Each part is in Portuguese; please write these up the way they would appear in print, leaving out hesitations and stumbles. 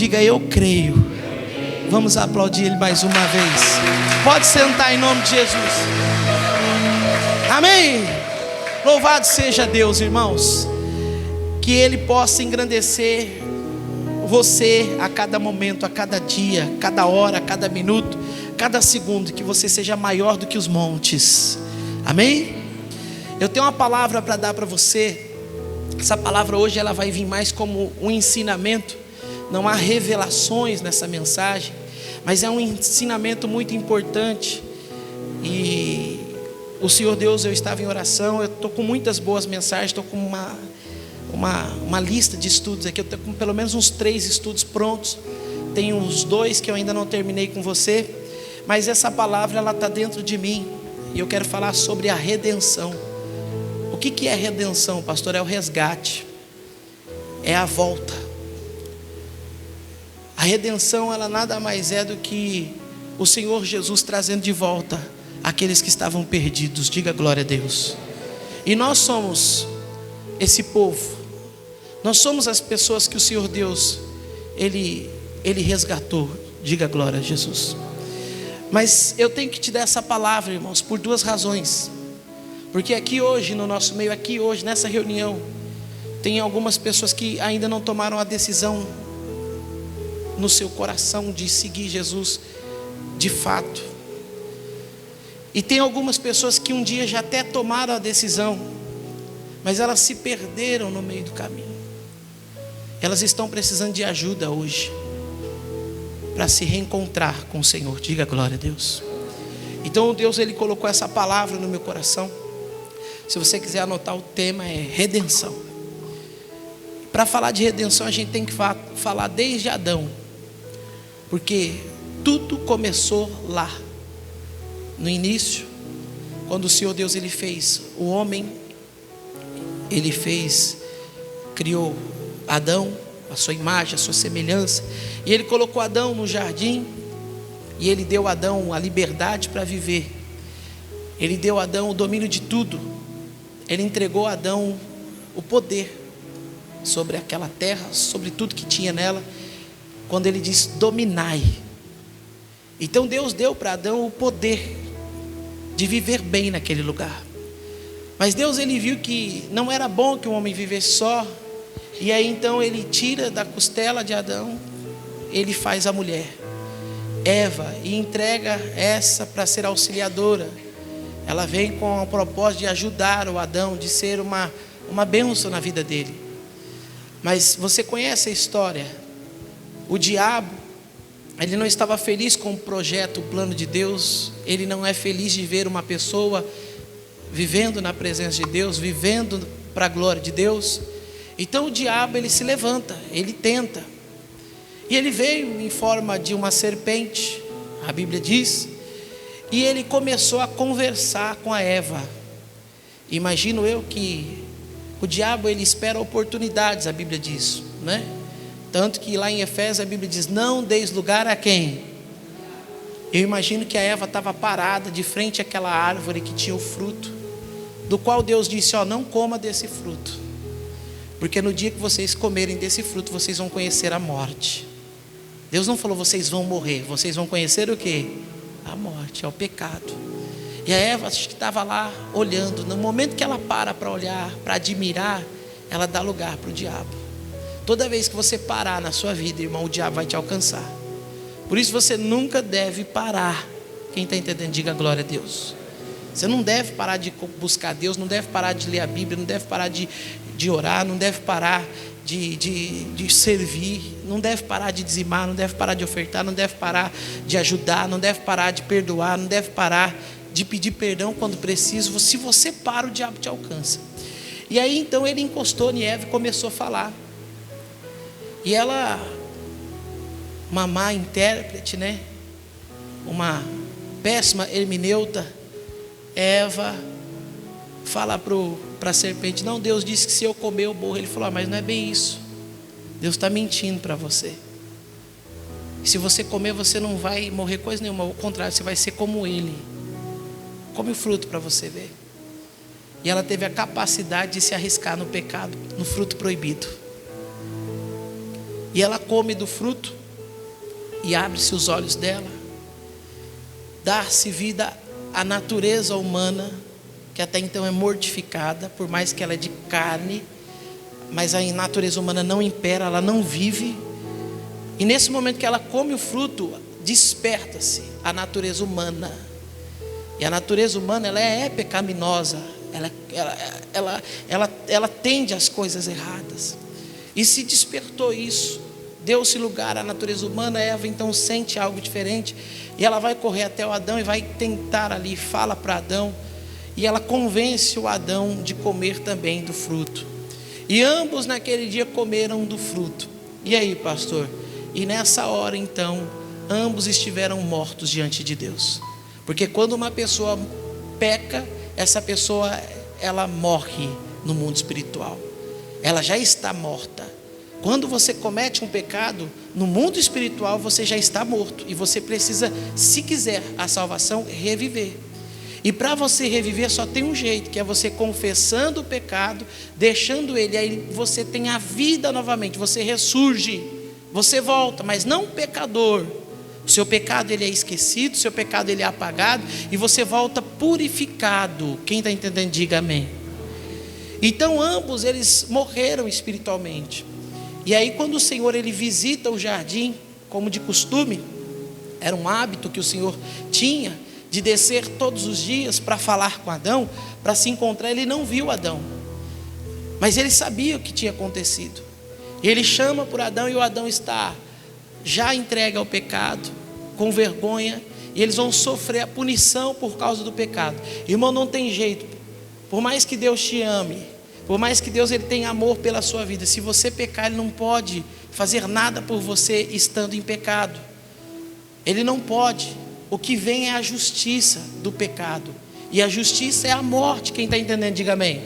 Diga: eu creio. Vamos aplaudir ele mais uma vez. Pode sentar em nome de Jesus. Amém. Louvado seja Deus, irmãos. Que Ele possa engrandecer você a cada momento, a cada dia, cada hora, cada minuto, cada segundo. Que você seja maior do que os montes. Amém? Eu tenho uma palavra para dar para você. Essa palavra hoje ela vai vir mais como um ensinamento. Não há revelações nessa mensagem, mas é um ensinamento muito importante. E o Senhor Deus, eu estava em oração. Eu estou com muitas boas mensagens. Estou com uma lista de estudos aqui. Eu estou com pelo menos uns 3 estudos prontos. Tem uns 2 que eu ainda não terminei com você. Mas essa palavra ela está dentro de mim. E eu quero falar sobre a redenção. O que é redenção, pastor? É o resgate. É a volta. A redenção, ela nada mais é do que o Senhor Jesus trazendo de volta aqueles que estavam perdidos. Diga glória a Deus. E nós somos esse povo. Nós somos as pessoas que o Senhor Deus, Ele resgatou. Diga glória a Jesus. Mas eu tenho que te dar essa palavra, irmãos, por 2 razões. Porque aqui hoje, no nosso meio, aqui hoje, nessa reunião, tem algumas pessoas que ainda não tomaram a decisão no seu coração de seguir Jesus de fato. E tem algumas pessoas que um dia já até tomaram a decisão, mas elas se perderam no meio do caminho. Elas estão precisando de ajuda hoje para se reencontrar com o Senhor. Diga glória a Deus. Então Deus ele colocou essa palavra no meu coração. Se você quiser anotar, o tema é redenção. Para falar de redenção a gente tem que falar desde Adão, porque tudo começou lá no início, quando o Senhor Deus ele fez o homem. Ele criou Adão, a sua imagem, a sua semelhança, e ele colocou Adão no jardim, e ele deu a Adão a liberdade para viver. Ele deu a Adão o domínio de tudo. Ele entregou a Adão o poder sobre aquela terra, sobre tudo que tinha nela, quando ele diz dominai. Então Deus deu para Adão o poder de viver bem naquele lugar. Mas Deus ele viu que não era bom que o homem vivesse só. E aí então ele tira da costela de Adão, ele faz a mulher, Eva, e entrega essa para ser auxiliadora. Ela vem com o propósito de ajudar o Adão, de ser uma bênção na vida dele. Mas você conhece a história. O diabo, ele não estava feliz com o projeto, o plano de Deus. Ele não é feliz de ver uma pessoa vivendo na presença de Deus, vivendo para a glória de Deus. Então o diabo ele se levanta, ele tenta. E ele veio em forma de uma serpente, a Bíblia diz, e ele começou a conversar com a Eva. Imagino eu que o diabo ele espera oportunidades, a Bíblia diz, né? Tanto que lá em Efésios a Bíblia diz: não deis lugar a quem? Eu imagino que a Eva estava parada de frente àquela árvore que tinha o fruto, do qual Deus disse: ó, não coma desse fruto, porque no dia que vocês comerem desse fruto, vocês vão conhecer a morte. Deus não falou vocês vão morrer, vocês vão conhecer o quê? A morte, é o pecado. E a Eva acho que estava lá olhando. No momento que ela para olhar, para admirar, ela dá lugar para o diabo. Toda vez que você parar na sua vida, irmão, o diabo vai te alcançar. Por isso você nunca deve parar. Quem está entendendo, diga glória a Deus. Você não deve parar de buscar Deus, não deve parar de ler a Bíblia, não deve parar de orar, não deve parar de servir, não deve parar de dizimar, não deve parar de ofertar, não deve parar de ajudar, não deve parar de perdoar, não deve parar de pedir perdão quando preciso. Se você para, o diabo te alcança. E aí então ele encostou em Eva e começou a falar. E ela, uma má intérprete, né? Uma péssima hermeneuta, Eva fala para a serpente: não, Deus disse que se eu comer eu morro. Ele falou: mas não é bem isso. Deus está mentindo para você. E se você comer, você não vai morrer coisa nenhuma. Ao contrário, você vai ser como ele. Come o fruto para você ver. E ela teve a capacidade de se arriscar no pecado, no fruto proibido. E ela come do fruto e abre-se os olhos dela. Dar-se vida à natureza humana, que até então é mortificada, por mais que ela é de carne, mas a natureza humana não impera, ela não vive. E nesse momento que ela come o fruto, desperta-se a natureza humana. E a natureza humana, ela é pecaminosa, ela tende às coisas erradas. E se despertou isso, deu-se lugar à natureza humana. Eva então sente algo diferente, e ela vai correr até o Adão e vai tentar ali, fala para Adão, e ela convence o Adão de comer também do fruto. E ambos naquele dia comeram do fruto. E aí, pastor? E nessa hora então, ambos estiveram mortos diante de Deus. Porque quando uma pessoa peca, essa pessoa, ela morre no mundo espiritual. Ela já está morta. Quando você comete um pecado, no mundo espiritual você já está morto. E você precisa, se quiser a salvação, reviver. E para você reviver só tem um jeito, que é você confessando o pecado, deixando ele, aí você tem a vida novamente, você ressurge, você volta, mas não pecador. O seu pecado ele é esquecido, o seu pecado ele é apagado, e você volta purificado. Quem está entendendo, diga amém. Então ambos eles morreram espiritualmente. E aí quando o Senhor ele visita o jardim, como de costume, era um hábito que o Senhor tinha, de descer todos os dias para falar com Adão, para se encontrar. Ele não viu Adão, mas ele sabia o que tinha acontecido. Ele chama por Adão, e o Adão está já entregue ao pecado, com vergonha, e eles vão sofrer a punição por causa do pecado. Irmão, não tem jeito. Por mais que Deus te ame, por mais que Deus ele tenha amor pela sua vida, se você pecar, Ele não pode fazer nada por você estando em pecado. Ele não pode. O que vem é a justiça do pecado, e a justiça é a morte. Quem está entendendo, diga amém.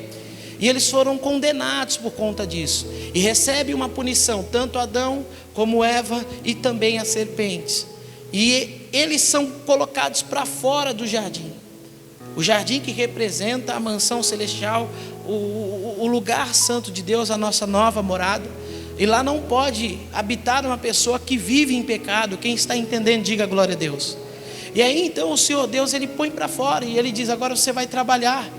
E eles foram condenados por conta disso, e recebem uma punição, tanto Adão como Eva, e também as serpentes. E eles são colocados para fora do jardim. O jardim que representa a mansão celestial, o lugar santo de Deus, a nossa nova morada. E lá não pode habitar uma pessoa que vive em pecado. Quem está entendendo, diga glória a Deus. E aí então o Senhor Deus ele põe para fora, e ele diz: agora você vai trabalhar.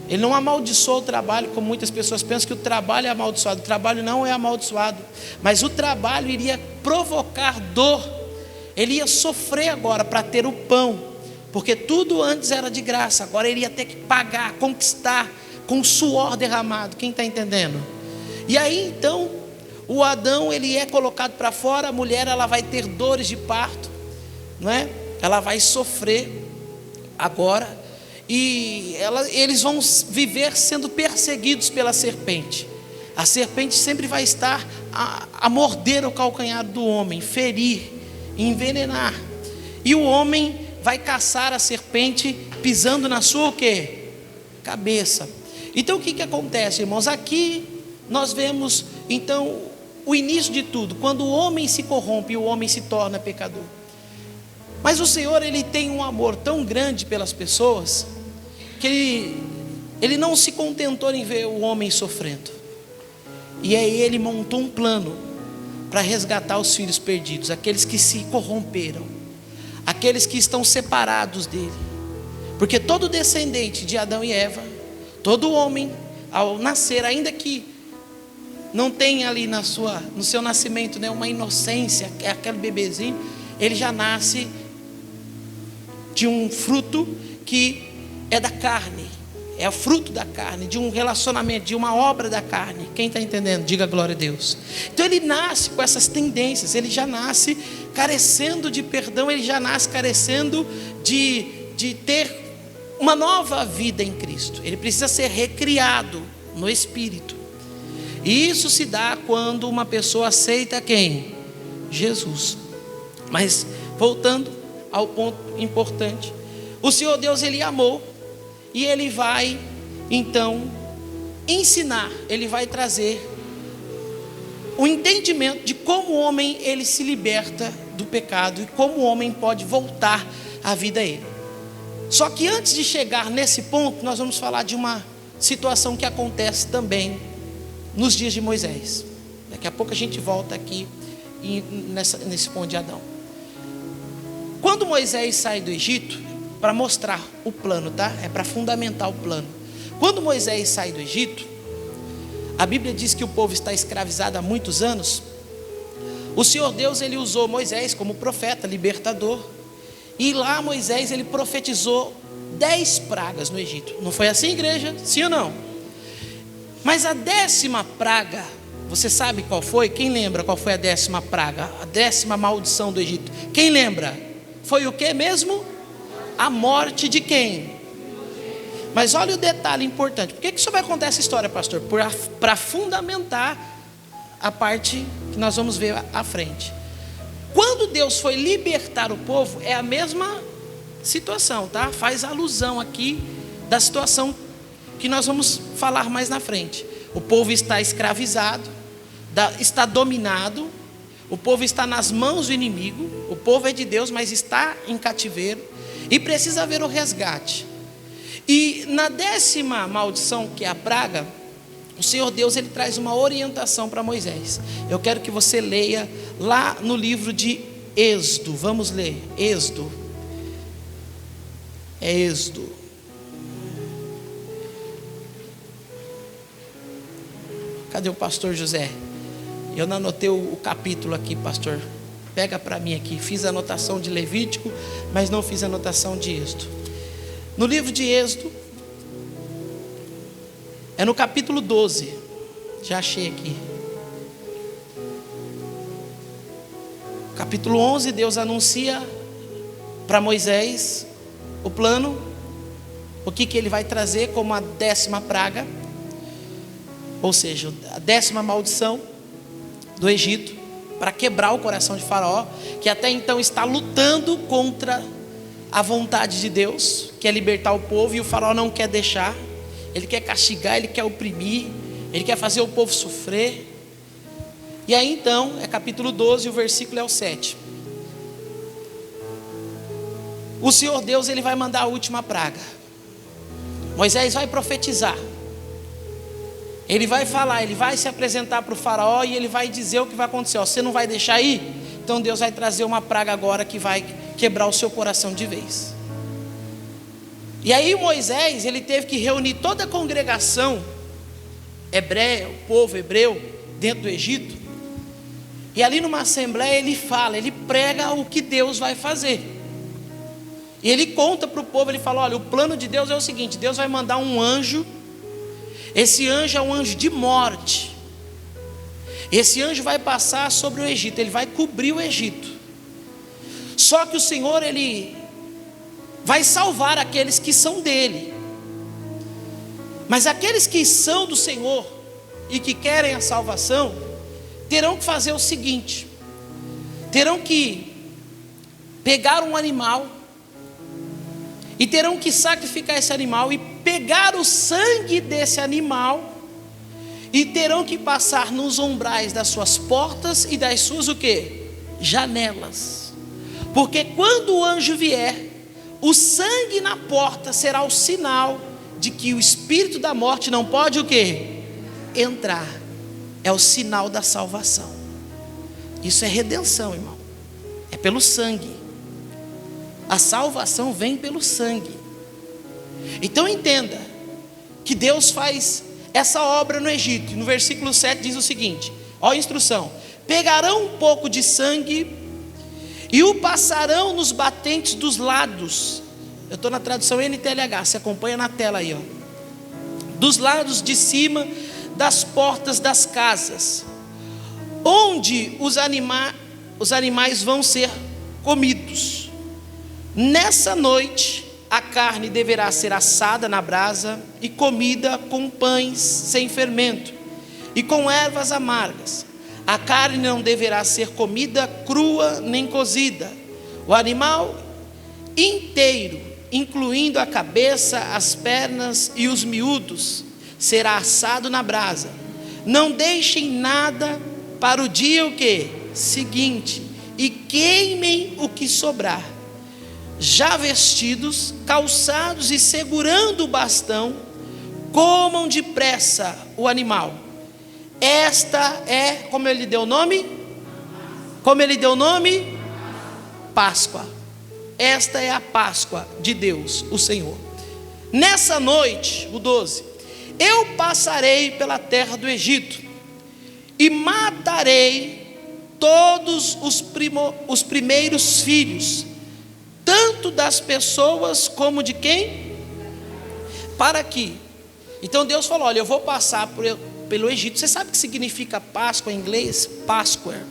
Ele não amaldiçoou o trabalho, como muitas pessoas pensam que o trabalho é amaldiçoado. O trabalho não é amaldiçoado, mas o trabalho iria provocar dor. Ele ia sofrer agora para ter o pão, porque tudo antes era de graça, agora ele ia ter que pagar, conquistar, com suor derramado. Quem está entendendo? E aí então o Adão ele é colocado para fora, a mulher ela vai ter dores de parto, não é? Ela vai sofrer agora, e eles vão viver sendo perseguidos pela serpente. A serpente sempre vai estar a morder o calcanhar do homem, ferir, envenenar. E o homem vai caçar a serpente pisando na sua o quê? Cabeça. Então o que acontece, irmãos? Aqui nós vemos então o início de tudo, quando o homem se corrompe e o homem se torna pecador. Mas o Senhor ele tem um amor tão grande pelas pessoas, que ele não se contentou em ver o homem sofrendo. E aí ele montou um plano para resgatar os filhos perdidos, aqueles que se corromperam, aqueles que estão separados dele. Porque todo descendente de Adão e Eva, todo homem ao nascer, ainda que não tenha ali no seu nascimento, né, uma inocência, aquele bebezinho, ele já nasce de um fruto que é da carne, é o fruto da carne, de um relacionamento, de uma obra da carne. Quem está entendendo? Diga glória a Deus. Então ele nasce com essas tendências, ele já nasce carecendo de perdão, ele já nasce carecendo de ter uma nova vida em Cristo. Ele precisa ser recriado no Espírito. E isso se dá quando uma pessoa aceita quem? Jesus. Mas voltando ao ponto importante, o Senhor Deus ele amou, e ele vai então ensinar, ele vai trazer o entendimento de como o homem ele se liberta do pecado, e como o homem pode voltar à vida a ele. Só que antes de chegar nesse ponto, nós vamos falar de uma situação que acontece também nos dias de Moisés. Daqui a pouco a gente volta aqui nesse ponto de Adão. Quando Moisés sai do Egito, para mostrar o plano, tá? É para fundamentar o plano. Quando Moisés sai do Egito, a Bíblia diz que o povo está escravizado há muitos anos. O Senhor Deus, ele usou Moisés como profeta, libertador. E lá Moisés, ele profetizou 10 pragas no Egito. Não foi assim, igreja? Sim ou não? Mas a 10ª praga, você sabe qual foi? Quem lembra qual foi a 10ª praga? A 10ª maldição do Egito. Quem lembra? Foi o que mesmo? A morte de quem? Mas olha o detalhe importante. Por que o senhor vai contar essa história, pastor? Para fundamentar a parte que nós vamos ver à frente. Quando Deus foi libertar o povo, é a mesma situação, tá? Faz alusão aqui da situação que nós vamos falar mais na frente. O povo está escravizado, está dominado, o povo está nas mãos do inimigo, o povo é de Deus, mas está em cativeiro e precisa haver o resgate. E na 10ª maldição, que é a praga, o Senhor Deus, ele traz uma orientação para Moisés. Eu quero que você leia lá no livro de Êxodo. Vamos ler Êxodo. É Êxodo. Cadê o pastor José? Eu não anotei o capítulo aqui, pastor. Pega para mim aqui. Fiz a anotação de Levítico, mas não fiz a anotação de Êxodo. No livro de Êxodo, é no capítulo 12. Já achei aqui. Capítulo 11, Deus anuncia para Moisés o plano, o que ele vai trazer como a 10ª praga, ou seja, a 10ª maldição do Egito, para quebrar o coração de Faraó, que até então está lutando contra a vontade de Deus, que é libertar o povo, e o Faraó não quer deixar. Ele quer castigar, ele quer oprimir, ele quer fazer o povo sofrer. E aí então, é capítulo 12, o versículo é o 7. O Senhor Deus, ele vai mandar a última praga. Moisés vai profetizar. Ele vai falar, ele vai se apresentar para o Faraó e ele vai dizer o que vai acontecer. Ó, você não vai deixar ir? Então Deus vai trazer uma praga agora que vai quebrar o seu coração de vez. E aí Moisés, ele teve que reunir toda a congregação hebreia, o povo hebreu, dentro do Egito. E ali numa assembleia ele fala, ele prega o que Deus vai fazer. E ele conta para o povo, ele fala, olha, o plano de Deus é o seguinte, Deus vai mandar um anjo. Esse anjo é um anjo de morte. Esse anjo vai passar sobre o Egito, ele vai cobrir o Egito. Só que o Senhor, ele vai salvar aqueles que são dele. Mas aqueles que são do Senhor e que querem a salvação, terão que fazer o seguinte: terão que pegar um animal e terão que sacrificar esse animal e pegar o sangue desse animal e terão que passar nos umbrais das suas portas e das suas o quê? Janelas. Porque quando o anjo vier, o sangue na porta será o sinal de que o espírito da morte não pode o quê? Entrar. É o sinal da salvação. Isso é redenção, irmão. É pelo sangue. A salvação vem pelo sangue. Então entenda que Deus faz essa obra no Egito. No versículo 7 diz o seguinte, ó a instrução: pegarão um pouco de sangue e o passarão nos batentes dos lados. Eu estou na tradução NTLH, você acompanha na tela aí, ó. Dos lados de cima das portas das casas, onde os animais vão ser comidos. Nessa noite a carne deverá ser assada na brasa e comida com pães sem fermento e com ervas amargas. A carne não deverá ser comida crua nem cozida. O animal inteiro, incluindo a cabeça, as pernas e os miúdos, será assado na brasa. Não deixem nada para o dia o quê? Seguinte, e queimem o que sobrar. Já vestidos, calçados e segurando o bastão, comam depressa o animal. Esta é, como ele deu o nome? Como ele deu o nome? Páscoa. Esta é a Páscoa de Deus, o Senhor. Nessa noite, o 12, eu passarei pela terra do Egito e matarei todos os primeiros filhos, tanto das pessoas como de quem? Para que? Então Deus falou, olha, eu vou passar pelo Egito. Você sabe o que significa Páscoa em inglês? Passover.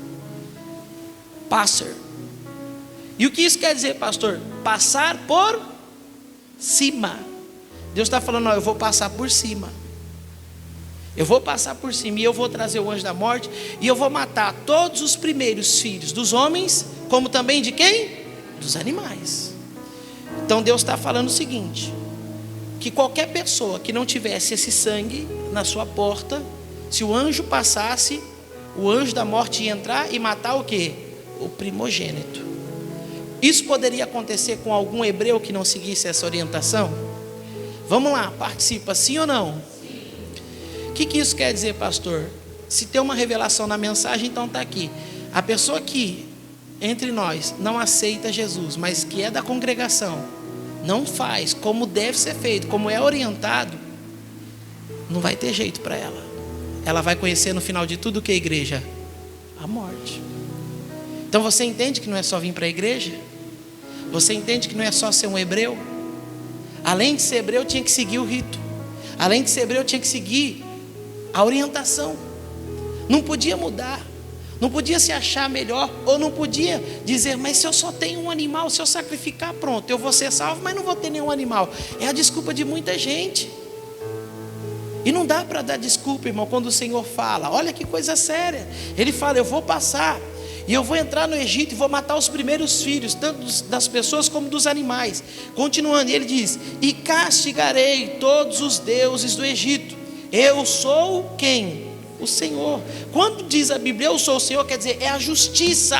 E o que isso quer dizer, pastor? Passar por cima. Deus está falando, eu vou passar por cima. Eu vou passar por cima e eu vou trazer o anjo da morte e eu vou matar todos os primeiros filhos dos homens, como também de quem? Dos animais. Então Deus está falando o seguinte, que qualquer pessoa que não tivesse esse sangue na sua porta, se o anjo passasse, o anjo da morte ia entrar e matar o quê? O primogênito. Isso poderia acontecer com algum hebreu que não seguisse essa orientação? Vamos lá, participa, sim ou não? Sim. O que isso quer dizer, pastor? Se tem uma revelação na mensagem, então está aqui. A pessoa que, entre nós, não aceita Jesus, mas que é da congregação, não faz como deve ser feito, como é orientado, não vai ter jeito para ela. Ela vai conhecer no final de tudo o que é igreja? A morte. Então você entende que não é só vir para a igreja? Você entende que não é só ser um hebreu? Além de ser hebreu, tinha que seguir o rito. Além de ser hebreu, tinha que seguir a orientação. Não podia mudar. Não podia se achar melhor. Ou não podia dizer, mas se eu só tenho um animal, se eu sacrificar, pronto, eu vou ser salvo, mas não vou ter nenhum animal. É a desculpa de muita gente. E não dá para dar desculpa, irmão, quando o Senhor fala. Olha que coisa séria. Ele fala, eu vou passar e eu vou entrar no Egito e vou matar os primeiros filhos, tanto das pessoas como dos animais. Continuando, ele diz, e castigarei todos os deuses do Egito. Eu sou quem? O Senhor. Quando diz a Bíblia, eu sou o Senhor, quer dizer, é a justiça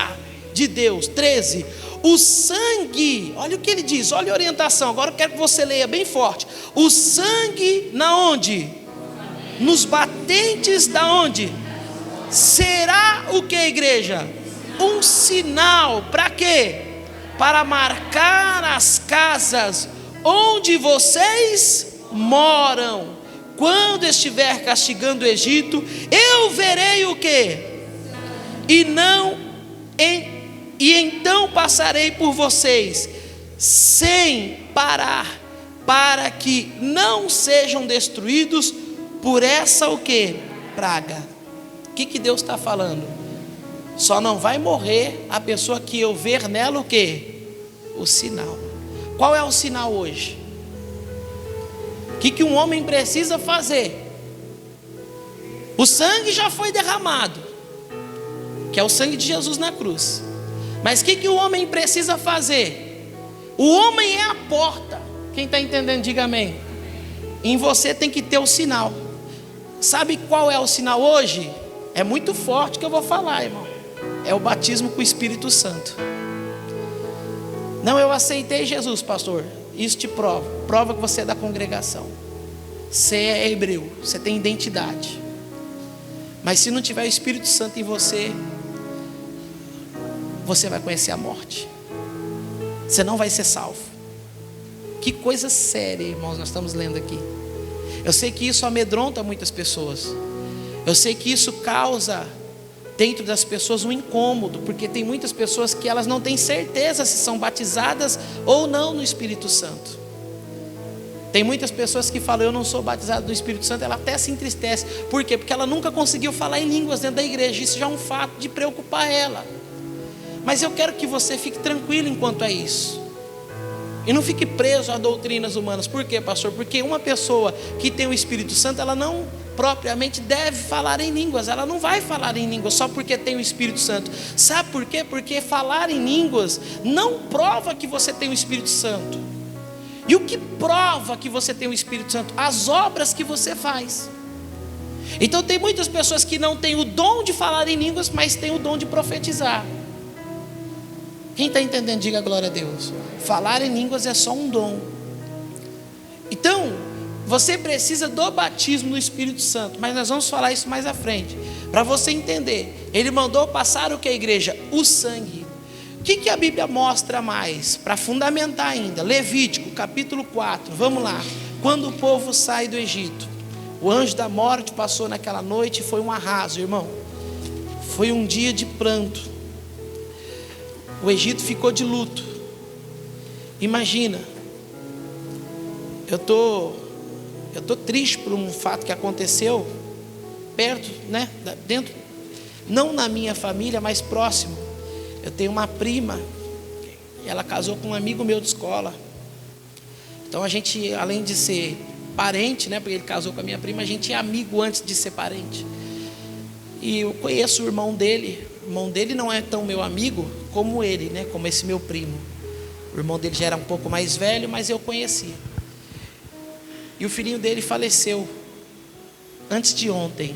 de Deus. 13, o sangue, olha o que ele diz, olha a orientação, agora eu quero que você leia bem forte. O sangue, na onde? Nos batentes da onde? Será o que, igreja? Um sinal, para quê? Para marcar as casas onde vocês moram. Quando estiver castigando o Egito, eu verei o que? E então passarei por vocês, sem parar, para que não sejam destruídos por essa o que? Praga. O que Deus está falando? Só não vai morrer a pessoa que eu ver nela o que? O sinal. Qual é o sinal hoje? O que um homem precisa fazer? O sangue já foi derramado, que é o sangue de Jesus na cruz. Mas o que o homem precisa fazer? O homem é a porta. Quem está entendendo, diga amém. Em você tem que ter o sinal. Sabe qual é o sinal hoje? É muito forte que eu vou falar, irmão. É o batismo com o Espírito Santo. Não, eu aceitei Jesus, pastor. Isso te prova que você é da congregação. Você é hebreu, você tem identidade. Mas se não tiver o Espírito Santo em você, você vai conhecer a morte. Você não vai ser salvo. Que coisa séria, irmãos, nós estamos lendo aqui. Eu sei que isso amedronta muitas pessoas. Eu sei que isso causa dentro das pessoas um incômodo, porque tem muitas pessoas que elas não têm certeza se são batizadas ou não no Espírito Santo. Tem muitas pessoas que falam, eu não sou batizado no Espírito Santo, ela até se entristece. Por quê? Porque ela nunca conseguiu falar em línguas dentro da igreja. Isso já é um fato de preocupar ela. Mas eu quero que você fique tranquilo enquanto é isso. E não fique preso a doutrinas humanas. Por quê, pastor? Porque uma pessoa que tem o Espírito Santo, ela não propriamente deve falar em línguas. Ela não vai falar em línguas só porque tem o Espírito Santo. Sabe por quê? Porque falar em línguas não prova que você tem o Espírito Santo. E o que prova que você tem o Espírito Santo? As obras que você faz. Então tem muitas pessoas que não têm o dom de falar em línguas, mas têm o dom de profetizar. Quem está entendendo, diga glória a Deus. Falar em línguas é só um dom. Então, Você precisa do batismo no Espírito Santo, mas nós vamos falar isso mais à frente, para você entender. Ele mandou passar o que, a igreja? O sangue. O que a Bíblia mostra mais? Para fundamentar ainda, Levítico capítulo 4, vamos lá. Quando o povo sai do Egito, o anjo da morte passou naquela noite e foi um arraso, irmão. Foi um dia de pranto. O Egito ficou de luto. Imagina, eu tô triste por um fato que aconteceu perto, né, dentro, não na minha família, mas próximo. Eu tenho uma prima, ela casou com um amigo meu de escola. Então a gente, além de ser parente, né, porque ele casou com a minha prima, a gente é amigo antes de ser parente. E eu conheço o irmão dele. O irmão dele não é tão meu amigo como ele, né, como esse meu primo. O irmão dele já era um pouco mais velho, mas eu conhecia. E o filhinho dele faleceu antes de ontem,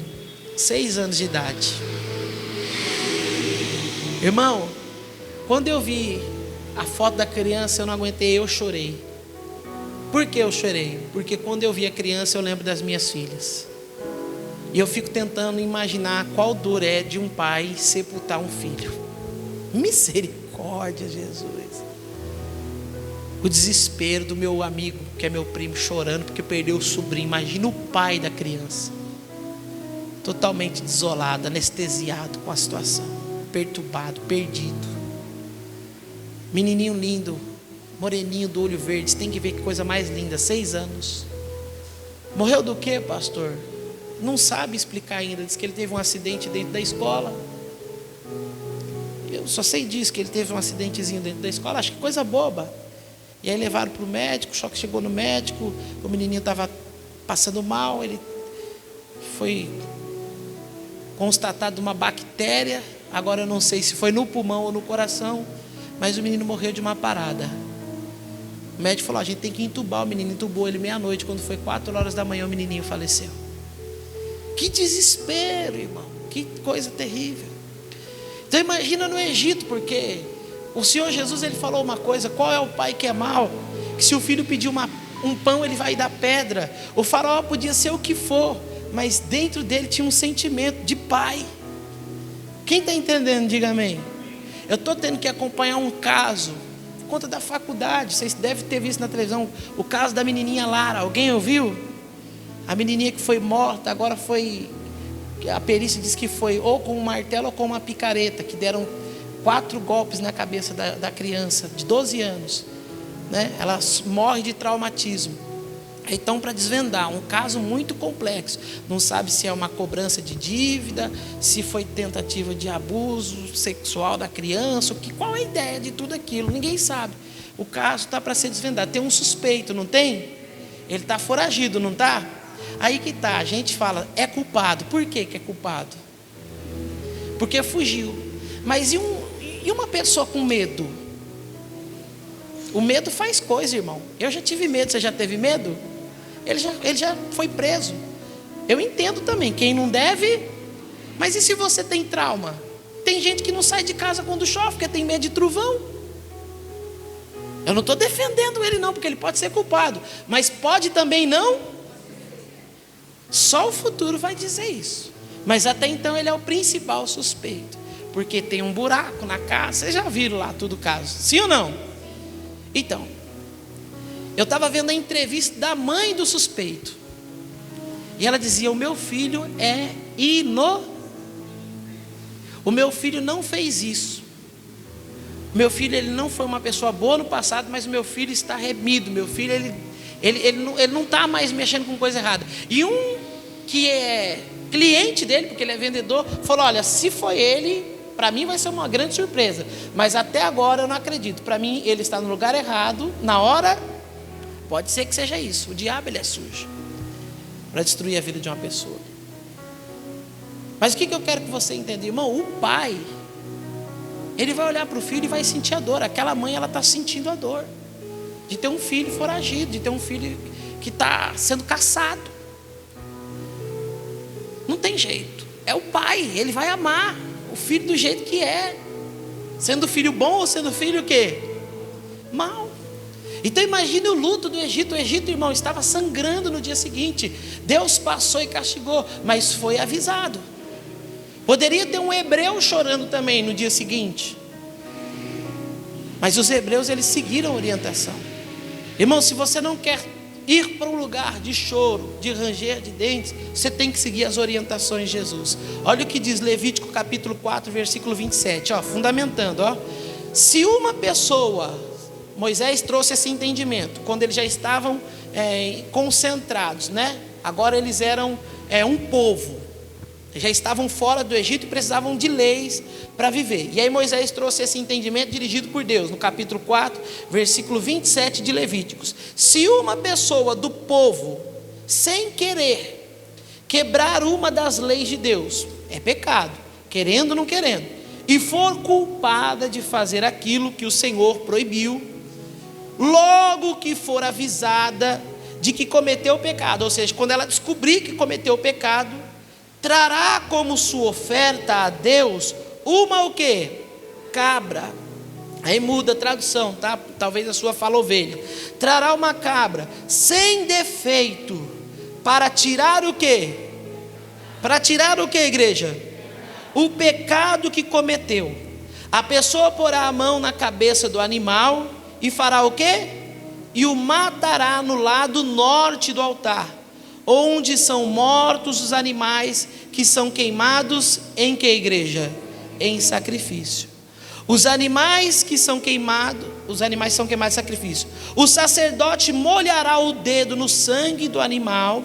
6 anos de idade. Irmão, quando eu vi a foto da criança, eu não aguentei, eu chorei. Por que eu chorei? Porque quando eu vi a criança, eu lembro das minhas filhas. E eu fico tentando imaginar qual dor é de um pai sepultar um filho. Misericórdia, Jesus. O desespero do meu amigo, que é meu primo, chorando porque perdeu o sobrinho. Imagina o pai da criança, totalmente desolado, anestesiado com a situação, perturbado, perdido. Menininho lindo, moreninho do olho verde, você tem que ver que coisa mais linda, 6 anos. Morreu do quê, pastor? Não sabe explicar ainda. Diz que ele teve um acidente dentro da escola. Eu só sei disso, que ele teve um acidentezinho dentro da escola. Acho que coisa boba. E aí levaram para o médico, só que chegou no médico, o menininho estava passando mal, ele foi constatado uma bactéria. Agora eu não sei se foi no pulmão ou no coração, mas o menino morreu de uma parada. O médico falou: a gente tem que entubar o menino. Entubou ele meia-noite. Quando foi 4 horas da manhã, o menininho faleceu. Que desespero, irmão, que coisa terrível. Então imagina no Egito, porque o Senhor Jesus, ele falou uma coisa: qual é o pai que é mau? Que se o filho pedir um pão, ele vai dar pedra. O faraó podia ser o que for, mas dentro dele tinha um sentimento de pai. Quem está entendendo, diga amém. Eu estou tendo que acompanhar um caso, por conta da faculdade. Vocês devem ter visto na televisão o caso da menininha Lara. Alguém ouviu? A menininha que foi morta, agora foi, a perícia diz que foi ou com um martelo ou com uma picareta, que deram 4 golpes na cabeça da criança, de 12 anos, né? Ela morre de traumatismo. Então, para desvendar, um caso muito complexo, não sabe se é uma cobrança de dívida, se foi tentativa de abuso sexual da criança, qual é a ideia de tudo aquilo, ninguém sabe. O caso está para ser desvendado, tem um suspeito, não tem? Ele está foragido, não está? Aí que está, a gente fala, é culpado. Por que é culpado? Porque fugiu. Mas e uma pessoa com medo? O medo faz coisa, irmão. Eu já tive medo, você já teve medo? Ele já foi preso. Eu entendo também, quem não deve. Mas e se você tem trauma? Tem gente que não sai de casa quando chove, porque tem medo de trovão. Eu não estou defendendo ele não, porque ele pode ser culpado, mas pode também não. Só o futuro vai dizer isso. Mas até então ele é o principal suspeito, porque tem um buraco na casa. Vocês já viram lá tudo o caso, sim ou não? Então, eu estava vendo a entrevista da mãe do suspeito, e ela dizia: o meu filho é o meu filho não fez isso. O meu filho, ele não foi uma pessoa boa no passado, mas o meu filho está remido. Meu filho, ele não está mais mexendo com coisa errada. E um que é cliente dele, porque ele é vendedor, falou: olha, se foi ele, para mim vai ser uma grande surpresa, mas até agora eu não acredito. Para mim ele está no lugar errado, na hora. Pode ser que seja isso. O diabo, ele é sujo para destruir a vida de uma pessoa. Mas o que eu quero que você entenda, irmão? O pai, ele vai olhar para o filho e vai sentir a dor. Aquela mãe, ela está sentindo a dor de ter um filho foragido, de ter um filho que está sendo caçado. Não tem jeito. É o pai, ele vai amar o filho do jeito que é, sendo filho bom ou sendo filho o quê? Mal. Então imagine o luto do Egito. O Egito, irmão, estava sangrando no dia seguinte. Deus passou e castigou, mas foi avisado. Poderia ter um hebreu chorando também no dia seguinte, mas os hebreus, eles seguiram a orientação. Irmão, se você não quer ir para um lugar de choro, de ranger de dentes, você tem que seguir as orientações de Jesus. Olha o que diz Levítico capítulo 4, versículo 27, fundamentando, se uma pessoa, Moisés trouxe esse entendimento, quando eles já estavam concentrados, né? Agora eles eram um povo, já estavam fora do Egito e precisavam de leis para viver. E aí Moisés trouxe esse entendimento dirigido por Deus, no capítulo 4, versículo 27 de Levíticos. Se uma pessoa do povo, sem querer, quebrar uma das leis de Deus, é pecado, querendo ou não querendo, e for culpada de fazer aquilo que o Senhor proibiu, logo que for avisada de que cometeu o pecado, ou seja, quando ela descobrir que cometeu o pecado, trará como sua oferta a Deus uma o quê? Cabra. Aí muda a tradução, tá? Talvez a sua fala ovelha. Trará uma cabra sem defeito para tirar o quê? Para tirar o quê, igreja? O pecado que cometeu. A pessoa porá a mão na cabeça do animal e fará o quê? E o matará no lado norte do altar, onde são mortos os animais que são queimados em que, igreja? Em sacrifício. Os animais são queimados em sacrifício. O sacerdote molhará o dedo no sangue do animal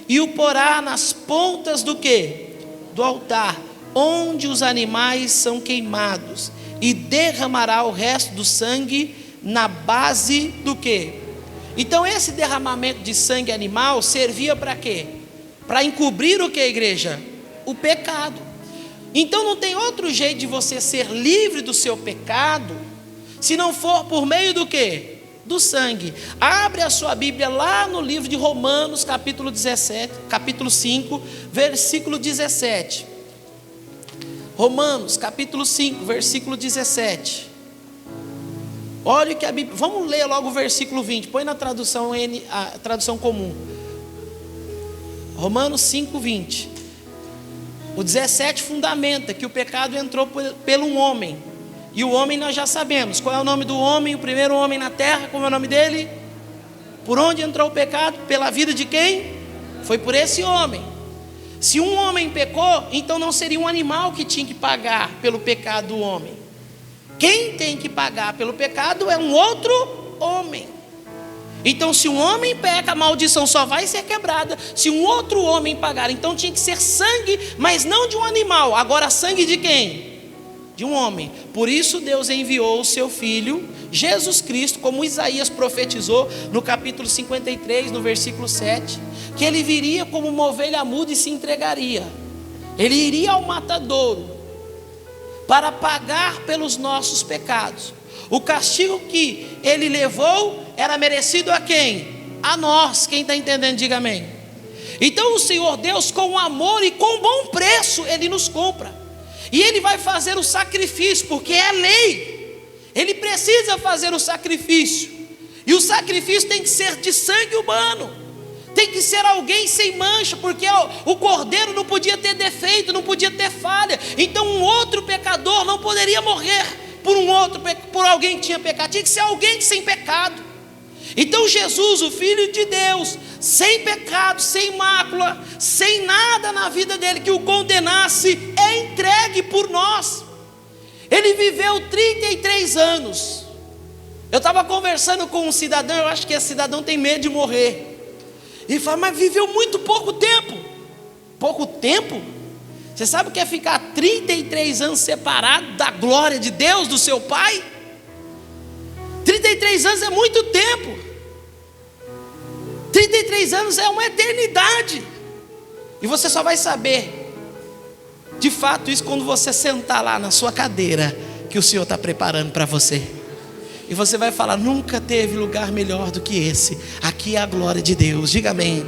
e o porá nas pontas do quê? Do altar, onde os animais são queimados, e derramará o resto do sangue na base do quê? Então esse derramamento de sangue animal servia para quê? Para encobrir o que, igreja? O pecado. Então não tem outro jeito de você ser livre do seu pecado, se não for por meio do quê? Do sangue. Abre a sua Bíblia lá no livro de Romanos, capítulo 5, versículo 17. Romanos, capítulo 5, versículo 17. Olha o que a Bíblia... Vamos ler logo o versículo 20. Põe na tradução a tradução comum. Romanos 5, 20. O 17 fundamenta que o pecado entrou pelo um homem. E o homem nós já sabemos. Qual é o nome do homem? O primeiro homem na terra, como é o nome dele? Por onde entrou o pecado? Pela vida de quem? Foi por esse homem. Se um homem pecou, então não seria um animal que tinha que pagar pelo pecado do homem. Quem tem que pagar pelo pecado é um outro homem. Então se um homem peca, a maldição só vai ser quebrada se um outro homem pagar. Então tinha que ser sangue, mas não de um animal. Agora sangue de quem? De um homem. Por isso Deus enviou o seu Filho Jesus Cristo, como Isaías profetizou no capítulo 53, no versículo 7, que ele viria como uma ovelha muda e se entregaria. Ele iria ao matadouro para pagar pelos nossos pecados. O castigo que ele levou era merecido a quem? A nós. Quem está entendendo, diga amém. Então o Senhor Deus, com amor e com bom preço, ele nos compra. E ele vai fazer o sacrifício, porque é lei. Ele precisa fazer o sacrifício. E o sacrifício tem que ser de sangue humano. Tem que ser alguém sem mancha, porque o cordeiro não podia ter defeito, não podia ter falha. Então um outro pecador não poderia morrer por alguém que tinha pecado. Tinha que ser alguém sem pecado. Então Jesus, o Filho de Deus, sem pecado, sem mácula, sem nada na vida dele que o condenasse, é entregue por nós. Ele viveu 33 anos. Eu estava conversando com um cidadão, eu acho que esse cidadão tem medo de morrer. E fala, mas viveu muito pouco tempo. Pouco tempo? Você sabe o que é ficar 33 anos separado da glória de Deus, do seu Pai? 33 anos é muito tempo. 33 anos é uma eternidade. E você só vai saber de fato isso quando você sentar lá na sua cadeira que o Senhor está preparando para você. E você vai falar, nunca teve lugar melhor do que esse. Aqui é a glória de Deus, diga amém.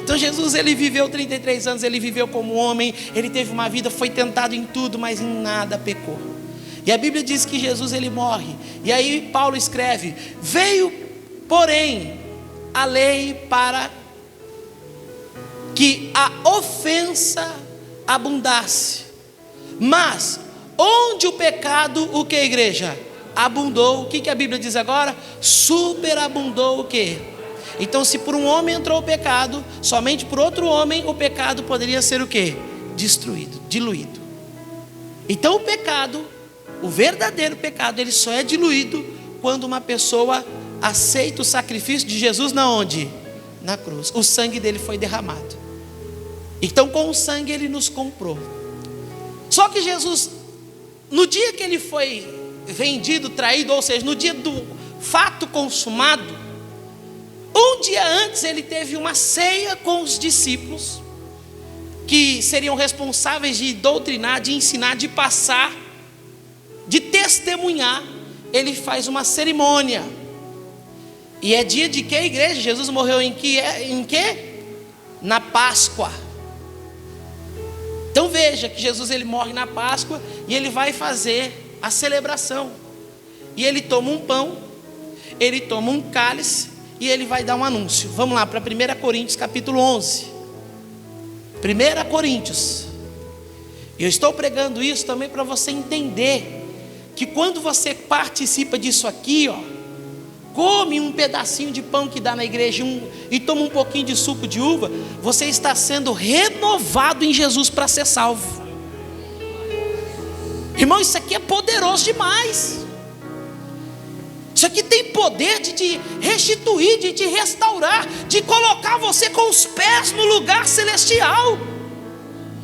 Então Jesus, ele viveu 33 anos, ele viveu como homem, ele teve uma vida, foi tentado em tudo, mas em nada pecou. E a Bíblia diz que Jesus, ele morre. E aí Paulo escreve, veio porém, a lei para que a ofensa abundasse. Mas onde o pecado, o que, igreja? Abundou. O que a Bíblia diz agora? Superabundou o que? Então, se por um homem entrou o pecado, somente por outro homem o pecado poderia ser o que? Destruído, diluído. Então o pecado, o verdadeiro pecado, ele só é diluído quando uma pessoa aceita o sacrifício de Jesus na onde? Na cruz. O sangue dele foi derramado. Então com o sangue ele nos comprou. Só que Jesus, no dia que ele foi vendido, traído, ou seja, no dia do fato consumado, um dia antes ele teve uma ceia com os discípulos, que seriam responsáveis de doutrinar, de ensinar, de passar, de testemunhar. Ele faz uma cerimônia. E é dia de que, igreja? Jesus morreu em que? Na Páscoa. Então veja que Jesus ele morre na Páscoa e ele vai fazer a celebração. E ele toma um pão, ele toma um cálice e ele vai dar um anúncio. Vamos lá para 1 Coríntios capítulo 11. 1 Coríntios. Eu estou pregando isso também para você entender que quando você participa disso aqui, come um pedacinho de pão que dá na igreja e toma um pouquinho de suco de uva, você está sendo renovado em Jesus para ser salvo. Irmão, isso aqui é poderoso demais. Isso aqui tem poder de te restituir, de te restaurar, de colocar você com os pés no lugar celestial.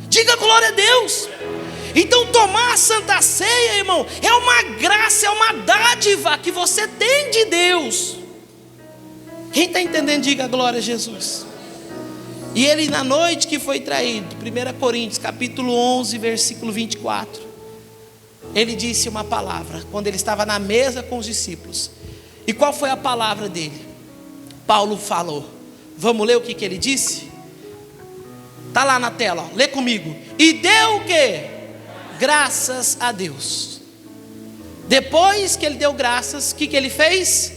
Diga glória a Deus. Então tomar a Santa Ceia, irmão, é uma graça, é uma dádiva que você tem de Deus. Quem está entendendo, diga glória a Jesus. E ele na noite que foi traído, 1 Coríntios capítulo 11, versículo 24, ele disse uma palavra, quando ele estava na mesa com os discípulos. E qual foi a palavra dele? Paulo falou. Vamos ler o que ele disse? Está lá na tela, lê comigo. E deu o quê? Graças a Deus. Depois que ele deu graças, o que ele fez?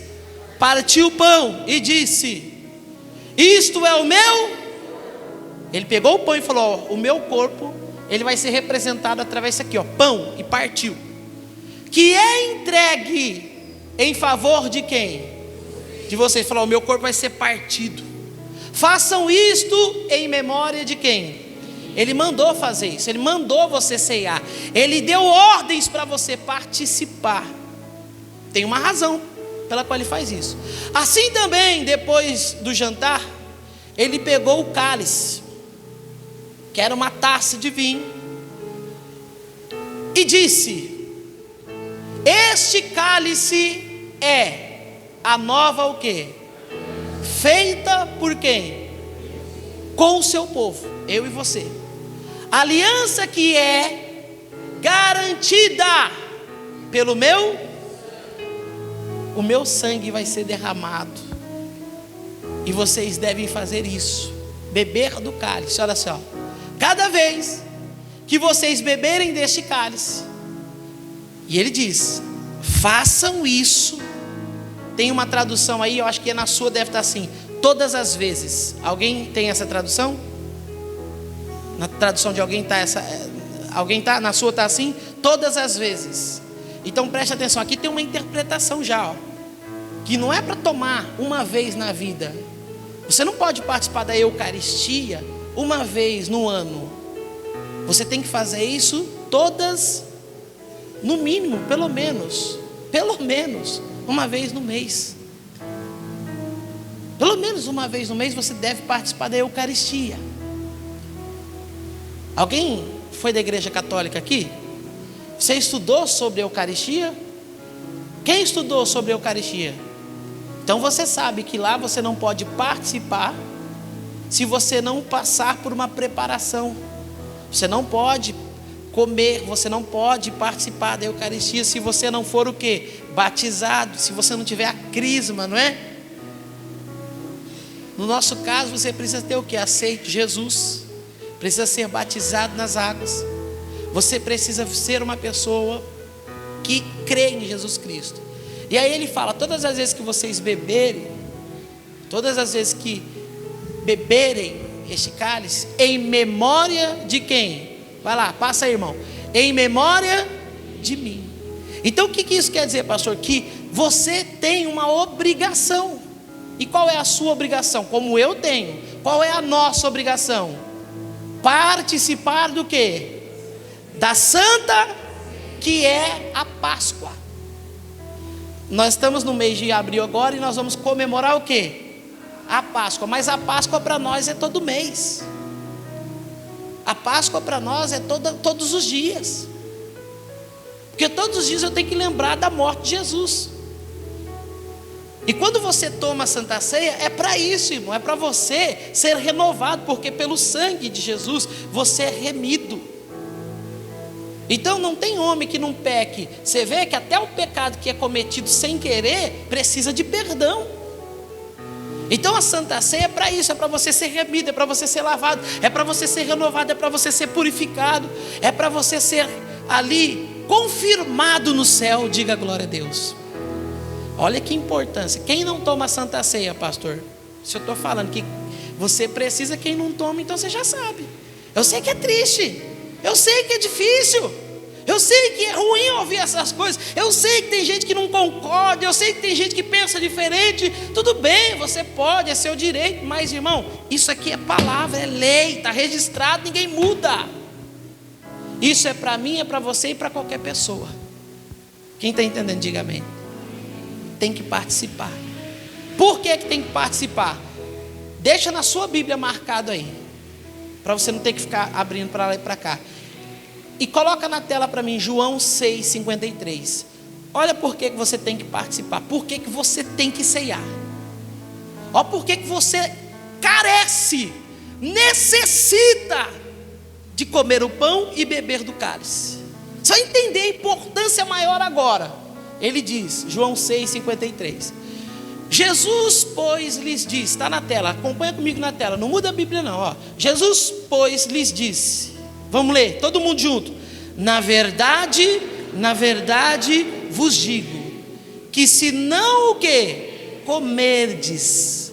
Partiu o pão e disse: isto é o meu. Ele pegou o pão e falou: o meu corpo, ele vai ser representado através disso aqui, pão, e partiu. Que é entregue em favor de quem? De vocês. Falou: o meu corpo vai ser partido. Façam isto em memória de quem? Ele mandou fazer isso, ele mandou você ceiar, ele deu ordens para você participar. Tem uma razão pela qual ele faz isso. Assim também, depois do jantar, ele pegou o cálice, que era uma taça de vinho, e disse: este cálice é a nova o quê? Feita por quem? Com o seu povo, eu e você. Aliança que é garantida pelo o meu sangue vai ser derramado. E vocês devem fazer isso, beber do cálice. Olha só, cada vez que vocês beberem deste cálice, e ele diz: façam isso. Tem uma tradução aí, eu acho que na sua deve estar assim: todas as vezes. Alguém tem essa tradução? Na tradução de alguém está essa? Alguém está? Na sua está assim? Todas as vezes. Então preste atenção, aqui tem uma interpretação já, que não é para tomar uma vez na vida. Você não pode participar da Eucaristia uma vez no ano. Você tem que fazer isso todas, no mínimo, pelo menos uma vez no mês. Pelo menos uma vez no mês você deve participar da Eucaristia. Alguém foi da igreja católica aqui? Você estudou sobre a Eucaristia? Quem estudou sobre a Eucaristia? Então você sabe que lá você não pode participar se você não passar por uma preparação. Você não pode comer, você não pode participar da Eucaristia se você não for o quê? Batizado, se você não tiver a crisma, não é? No nosso caso você precisa ter o quê? Aceito Jesus, precisa ser batizado nas águas. Você precisa ser uma pessoa que crê em Jesus Cristo. E aí ele fala: todas as vezes que vocês beberem Todas as vezes que beberem este cálice, em memória de quem? Vai lá, passa aí, irmão. Em memória de mim. Então o que isso quer dizer, pastor? Que você tem uma obrigação. E qual é a sua obrigação? Como eu tenho. Qual é a nossa obrigação? Participar do quê? Da Santa, que é a Páscoa. Nós estamos no mês de abril agora e nós vamos comemorar o quê? A Páscoa. Mas a Páscoa para nós é todo mês. A Páscoa para nós é todos os dias. Porque todos os dias eu tenho que lembrar da morte de Jesus. E quando você toma a Santa Ceia, é para isso, irmão. É para você ser renovado, porque pelo sangue de Jesus você é remido. Então não tem homem que não peque. Você vê que até o pecado que é cometido sem querer precisa de perdão. Então a Santa Ceia é para isso, é para você ser remido, é para você ser lavado, é para você ser renovado, é para você ser purificado, é para você ser ali confirmado no céu. Diga glória a Deus. Olha que importância. Quem não toma a Santa Ceia, pastor? Se eu estou falando que você precisa, quem não toma, então você já sabe. Eu sei que é triste, eu sei que é difícil, eu sei que é ruim ouvir essas coisas, eu sei que tem gente que não concorda, eu sei que tem gente que pensa diferente. Tudo bem, você pode, é seu direito. Mas irmão, isso aqui é palavra, é lei, está registrado, ninguém muda. Isso é para mim, é para você e para qualquer pessoa. Quem está entendendo, diga amém. Tem que participar. Por que tem que participar? Deixa na sua Bíblia marcado aí, para você não ter que ficar abrindo para lá e para cá. E coloca na tela para mim João 6,53. Olha por que você tem que participar. Por que você tem que ceiar. Olha por que você carece, necessita de comer o pão e beber do cálice. Só entender a importância maior agora. Ele diz, João 6,53. Jesus, pois, lhes disse, está na tela, acompanha comigo na tela, não muda a Bíblia não, ó. Jesus, pois, lhes disse, vamos ler, todo mundo junto. Na verdade vos digo, que se não o que? Comerdes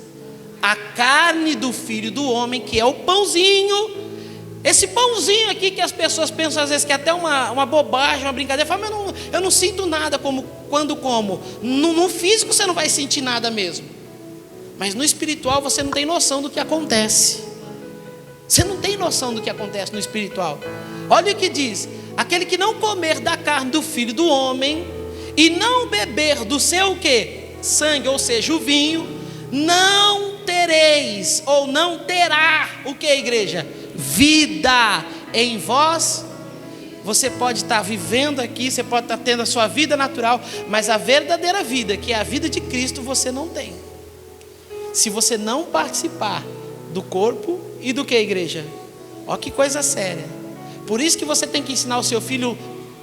a carne do Filho do Homem, que é o pãozinho, esse pãozinho aqui que as pessoas pensam às vezes que é até uma bobagem, uma brincadeira, fala, mas eu não sinto nada quando como. No físico você não vai sentir nada mesmo, mas no espiritual você não tem noção do que acontece. Você não tem noção do que acontece no espiritual. Olha o que diz: aquele que não comer da carne do Filho do Homem e não beber do seu quê? Sangue, ou seja, o vinho, não tereis, ou não terá o que, igreja? Vida em vós. Você pode estar vivendo aqui, você pode estar tendo a sua vida natural, mas a verdadeira vida, que é a vida de Cristo, você não tem. Se você não participar do corpo e do que, igreja? Olha que coisa séria. Por isso que você tem que ensinar o seu filho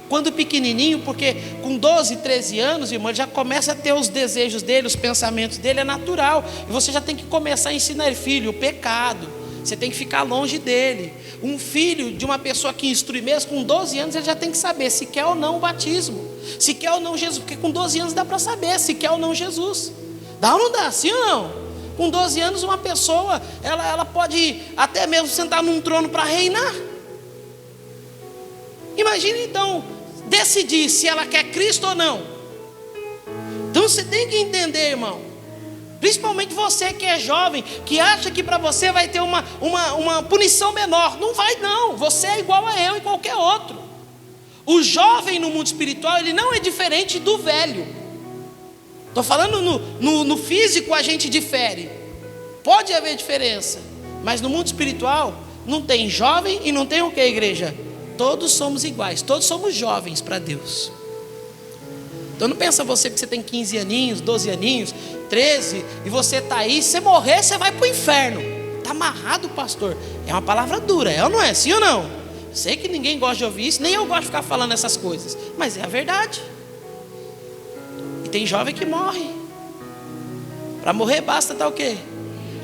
quando pequenininho, porque com 12, 13 anos, irmão, ele já começa a ter os desejos dele, os pensamentos dele, é natural. E você já tem que começar a ensinar ele, filho, o pecado. Você tem que ficar longe dele. Um filho de uma pessoa que instrui mesmo, com 12 anos ele já tem que saber se quer ou não o batismo, se quer ou não Jesus, porque com 12 anos dá para saber se quer ou não Jesus. Dá ou não dá? Sim ou não? Com 12 anos uma pessoa, ela pode até mesmo sentar num trono para reinar. Imagina então, decidir se ela quer Cristo ou não. Então você tem que entender, irmão. Principalmente você que é jovem, que acha que para você vai ter uma punição menor. Não vai não, você é igual a eu e qualquer outro. O jovem no mundo espiritual, ele não é diferente do velho. Estou falando no físico a gente difere. Pode haver diferença, mas no mundo espiritual não tem jovem e não tem o que, igreja? Todos somos iguais, todos somos jovens para Deus. Então não pensa você que você tem 15 aninhos, 12 aninhos, 13, e você está aí, se você morrer, você vai para o inferno. Está amarrado, pastor. É uma palavra dura, é ou não é? Sim ou não? Sei que ninguém gosta de ouvir isso, nem eu gosto de ficar falando essas coisas, mas é a verdade. E tem jovem que morre. Para morrer basta estar o quê?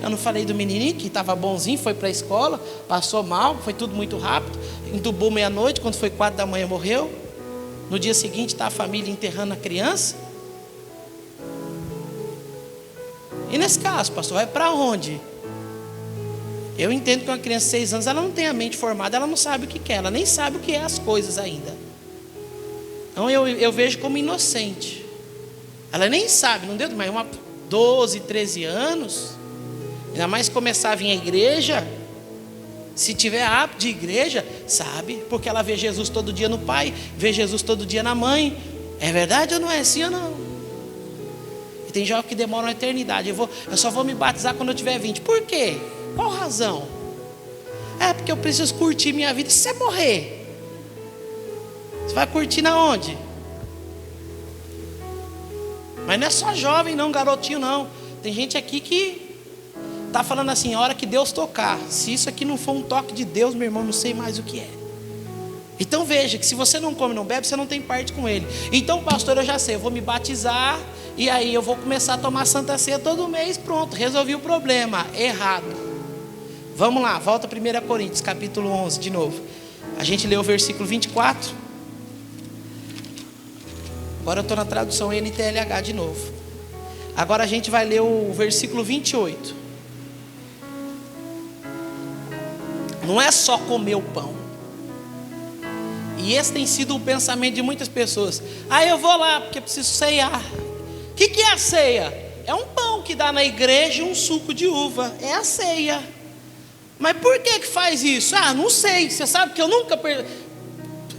Eu não falei do menininho que estava bonzinho, foi para a escola, passou mal, foi tudo muito rápido, entubou meia-noite, quando foi 4 da manhã morreu. No dia seguinte está a família enterrando a criança. E nesse caso, pastor, vai para onde? Eu entendo que uma criança de 6 anos, ela não tem a mente formada, ela não sabe o que quer, ela nem sabe o que é as coisas ainda. Então eu vejo como inocente. Ela nem sabe, não deu, mas 12, 13 anos, ainda mais começar a vir à igreja, se tiver hábito de igreja, sabe, porque ela vê Jesus todo dia no pai, vê Jesus todo dia na mãe. É verdade ou não é assim ou não? E tem jovens que demoram uma eternidade. Eu só vou me batizar quando eu tiver 20. Por quê? Qual razão? É porque eu preciso curtir minha vida. Se você morrer, você vai curtir na onde? Mas não é só jovem não, garotinho não. Tem gente aqui que está falando assim, a hora que Deus tocar. Se isso aqui não for um toque de Deus, meu irmão, não sei mais o que é. Então veja que se você não come e não bebe, você não tem parte com ele. Então, pastor, eu já sei, eu vou me batizar e aí eu vou começar a tomar Santa Ceia todo mês, pronto, resolvi o problema. Errado. Vamos lá, volta a 1 Coríntios, capítulo 11, de novo. A gente leu o versículo 24. Agora eu estou na tradução NTLH de novo. Agora a gente vai ler o versículo 28. Não é só comer o pão. E esse tem sido o pensamento de muitas pessoas. Eu vou lá porque preciso ceiar. O que é a ceia? É um pão que dá na igreja, um suco de uva. É a ceia. Mas por que faz isso? Não sei. Você sabe que eu nunca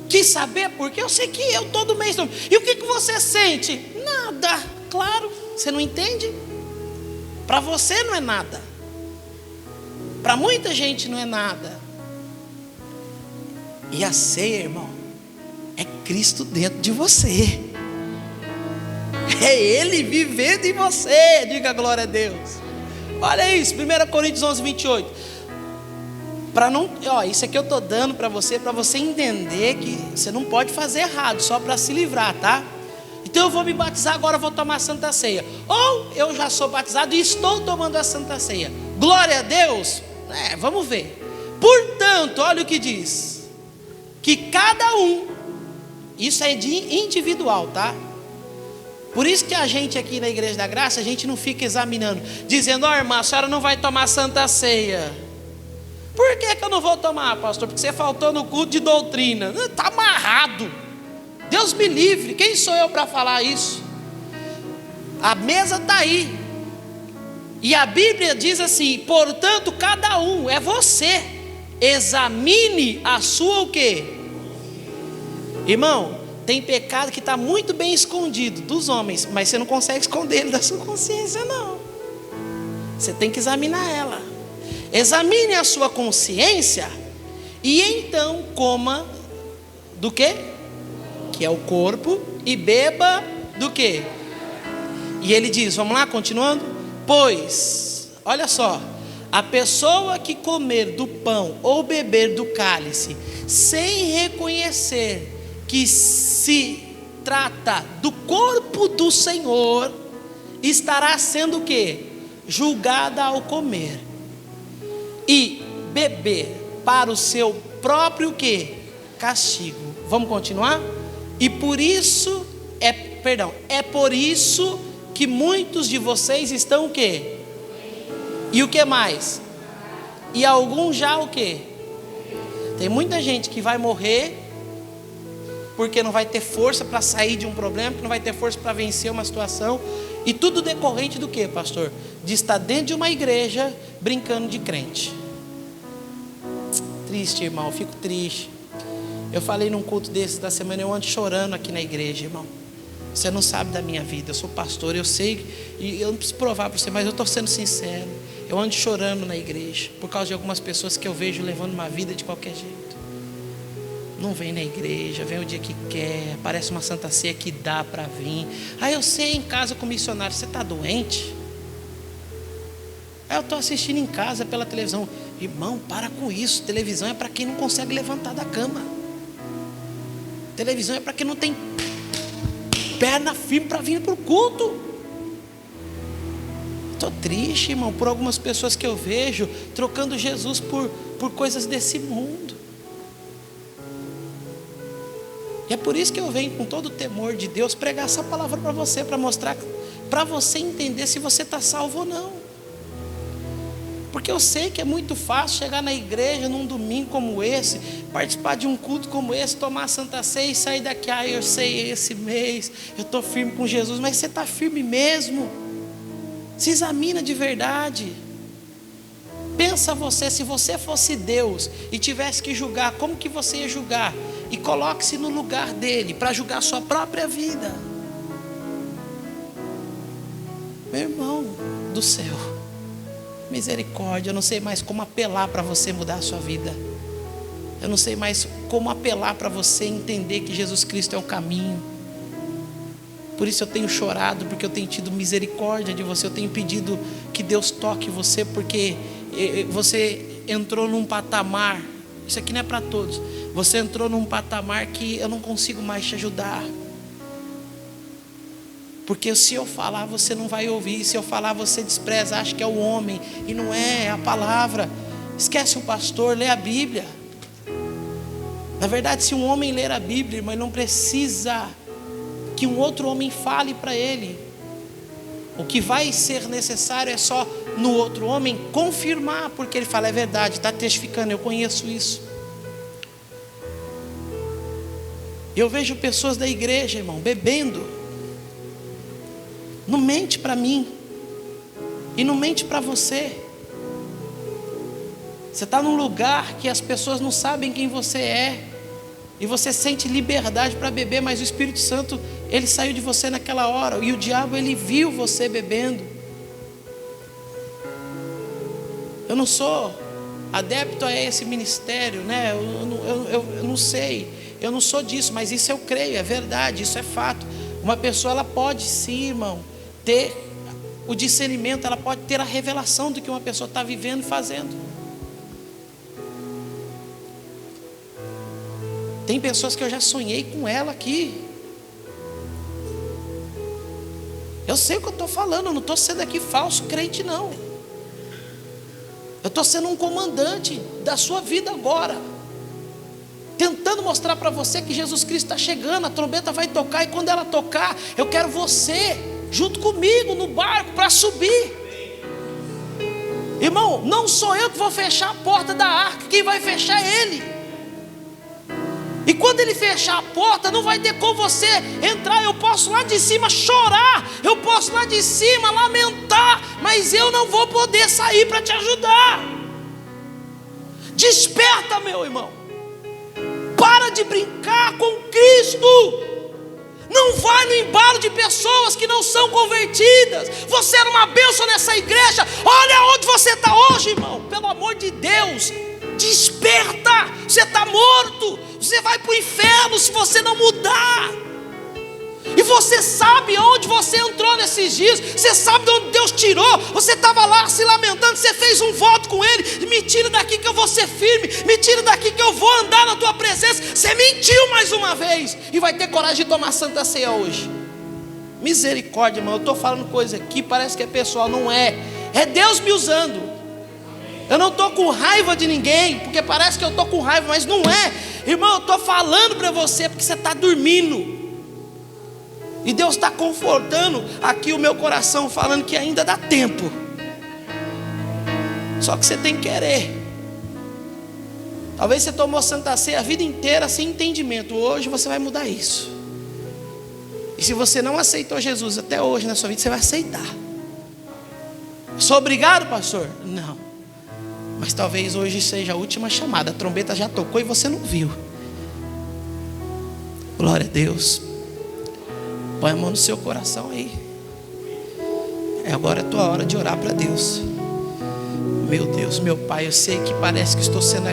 quis saber, porque eu sei que eu todo mês. E o que você sente? Nada. Claro, você não entende? Para você não é nada. Para muita gente não é nada. E a ceia, irmão, é Cristo dentro de você. É Ele vivendo em você. Diga glória a Deus. Olha isso, 1 Coríntios 11, 28. Isso aqui eu estou dando para você entender que você não pode fazer errado, só para se livrar, tá? Então eu vou me batizar agora, eu vou tomar a Santa Ceia. Ou eu já sou batizado e estou tomando a Santa Ceia. Glória a Deus. Vamos ver. Portanto, olha o que diz. Que cada um, isso é de individual, tá? Por isso que a gente aqui na Igreja da Graça, a gente não fica examinando, dizendo, irmã, a senhora não vai tomar Santa Ceia. Por que eu não vou tomar, pastor? Porque você faltou no culto de doutrina. Está amarrado. Deus me livre, quem sou eu para falar isso? A mesa está aí. E a Bíblia diz assim, portanto, cada um, é você, examine a sua o quê? Irmão, tem pecado que está muito bem escondido dos homens, mas você não consegue esconder ele da sua consciência, não. Você tem que examinar ela. Examine a sua consciência e então coma do quê? Que é o corpo, e beba do quê? E ele diz, vamos lá, continuando? Pois, olha só, a pessoa que comer do pão ou beber do cálice sem reconhecer que se trata do corpo do Senhor, estará sendo o quê? Julgada ao comer e beber para o seu próprio quê? Castigo. Vamos continuar? E por isso é por isso que muitos de vocês estão o quê? E o que mais? E alguns já o quê? Tem muita gente que vai morrer porque não vai ter força para sair de um problema, porque não vai ter força para vencer uma situação. E tudo decorrente do quê, pastor? De estar dentro de uma igreja brincando de crente. Triste, irmão, eu fico triste. Eu falei num culto desse da semana, eu ando chorando aqui na igreja, irmão. Você não sabe da minha vida, eu sou pastor, eu sei, e eu não preciso provar para você, mas eu estou sendo sincero. Eu ando chorando na igreja, por causa de algumas pessoas que eu vejo levando uma vida de qualquer jeito. Não vem na igreja, vem o dia que quer, parece uma Santa Ceia que dá para vir. Eu sei em casa com missionário, você está doente? Eu estou assistindo em casa pela televisão. Irmão, para com isso, televisão é para quem não consegue levantar da cama. Televisão é para quem não tem perna firme para vir para o culto. Estou triste, irmão, por algumas pessoas que eu vejo trocando Jesus por coisas desse mundo. E é por isso que eu venho com todo o temor de Deus pregar essa palavra para você, para mostrar para você entender se você está salvo ou não. Porque eu sei que é muito fácil chegar na igreja num domingo como esse, participar de um culto como esse, tomar a Santa Ceia e sair daqui, eu sei, esse mês eu estou firme com Jesus. Mas você está firme mesmo? Se examina de verdade. Pensa você, se você fosse Deus e tivesse que julgar, como que você ia julgar? E coloque-se no lugar dele para julgar a sua própria vida. Meu irmão do céu, misericórdia, eu não sei mais como apelar para você mudar a sua vida. Eu não sei mais como apelar para você entender que Jesus Cristo é o caminho. Por isso eu tenho chorado, porque eu tenho tido misericórdia de você. Eu tenho pedido que Deus toque você, porque você entrou num patamar. Isso aqui não é para todos. Você entrou num patamar que eu não consigo mais te ajudar. Porque se eu falar, você não vai ouvir. Se eu falar, você despreza, acha que é o homem. E não é, é a palavra. Esquece o pastor, lê a Bíblia. Na verdade, se um homem ler a Bíblia, irmão, ele não precisa que um outro homem fale para ele. O que vai ser necessário é só no outro homem confirmar, porque ele fala, é verdade, está testificando, eu conheço isso. Eu vejo pessoas da igreja, irmão, bebendo. Não mente para mim e não mente para você. Você está num lugar que as pessoas não sabem quem você é, e você sente liberdade para beber, mas o Espírito Santo, ele saiu de você naquela hora, e o diabo, ele viu você bebendo. Eu não sou adepto a esse ministério, né? Eu não sei, eu não sou disso, mas isso eu creio, é verdade, isso é fato. Uma pessoa, ela pode sim, irmão, ter o discernimento, ela pode ter a revelação do que uma pessoa está vivendo e fazendo. Tem pessoas que eu já sonhei com ela aqui. Eu sei o que eu estou falando, eu não estou sendo aqui falso crente não. Eu estou sendo um comandante da sua vida agora, tentando mostrar para você que Jesus Cristo está chegando, a trombeta vai tocar, e quando ela tocar, eu quero você junto comigo no barco para subir. Irmão, não sou eu que vou fechar a porta da arca, quem vai fechar é Ele. E quando Ele fechar a porta, não vai ter como você entrar. Eu posso lá de cima chorar, eu posso lá de cima lamentar, mas eu não vou poder sair para te ajudar. Desperta, meu irmão. Para de brincar com Cristo. Não vai no embalo de pessoas que não são convertidas. Você era uma bênção nessa igreja. Olha onde você está hoje, irmão. Pelo amor de Deus, desperta. Você está morto. Você vai para o inferno se você não mudar. E você sabe onde você entrou nesses dias. Você sabe de onde Deus tirou. Você estava lá se lamentando. Você fez um voto com Ele. Me tira daqui que eu vou ser firme. Me tira daqui que eu vou andar na tua presença. Você mentiu mais uma vez. E vai ter coragem de tomar Santa Ceia hoje. Misericórdia, irmão. Eu estou falando coisa aqui, parece que é pessoal. Não é. É Deus me usando. Eu não estou com raiva de ninguém, porque parece que eu estou com raiva, mas não é. Irmão, eu estou falando para você porque você está dormindo. E Deus está confortando aqui o meu coração, falando que ainda dá tempo. Só que você tem que querer. Talvez você tomou Santa Ceia a vida inteira sem entendimento. Hoje você vai mudar isso. E se você não aceitou Jesus até hoje na sua vida, você vai aceitar. Sou obrigado, pastor? Não. Mas talvez hoje seja a última chamada. A trombeta já tocou e você não viu. Glória a Deus. Põe a mão no seu coração aí. Agora é a tua hora de orar para Deus. Meu Deus, meu Pai, eu sei que parece que estou sendo